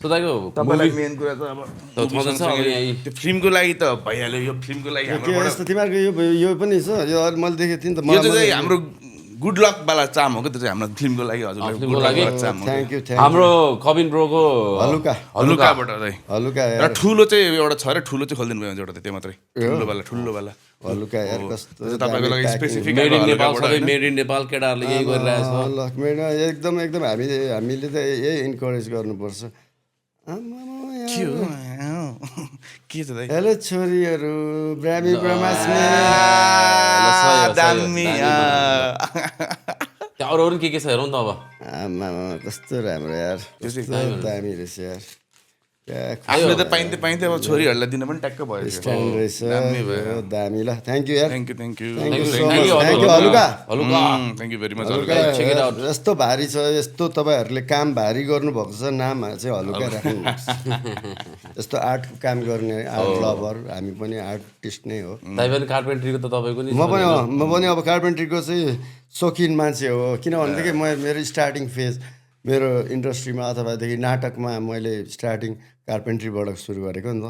तपाईँको तपाईँलाई मेन कुरा त अब त्यो फिल्मको लागि त भइहाल्यो यो फिल्मको लागि के हाम्रो यस्तो तिमीहरूको यो पनि छ यो मैले देखेको थिएँ नि त यो चाहिँ हाम्रो गुड लक वाला चाम हो क्या त्यो चाहिँ हाम्रो फिल्मको लागि हजुरलाई फिल्मको गुड लागि? लक चाम हो थ्याङ्क यू हाम्रो कबिन ब्रोको हलुका हलुकाबाट चाहिँ हलुका र यार ठुलो चाहिँ एउटा छ र ठुलो चाहिँ खोलिदिनु भयो एउटा त्यो मात्रै ठुलो वाला हलुका यार कस्तो त्यो तपाईँको लागि स्पेसिफिक मेड इन नेपाल सबै मेड इन नेपाल केटाहरूले यही गरिरहेछ लक्ष्मीमा एकदम हामीले त यही इन्करेज गर्नुपर्छ के हो के छ दाइ हेलो छोरीहरू ब्रामी ब्रह्मास्मी दामी अरू अरू के छ हेरौँ न त अब आमा कस्तो राम्रो यार कस्तो दामी रहेछ यार हामीले त पाइन्थ्यो अब छोरीहरूलाई दिन पनि ट्याक्क भयो स्ट्यान्ड रहेछ दामी ल थ्याङ्क यू यार thank you thank you so Thank much you, thank you हलुका थ्याङ्क यू भेरी मच यस्तो भारी छ यस्तो तपाईँहरूले काम भारी गर्नुभएको छ नाम चाहिँ हलुका राख्नु यस्तो आर्टको काम गर्ने आर्ट लभर हामी पनि आर्टिस्ट नै हो ताइ पनि कार्पेन्ट्रीको त तपाईँको नि म पनि अब कार्पेन्ट्रीको चाहिँ सोखिन मान्छे हो किनभनेदेखि मेरो स्टार्टिङ फेज मेरो इन्डस्ट्रीमा अथवादेखि नाटकमा मैले स्टार्टिङ कार्पेन्ट्रीबाट सुरु गरेको नि त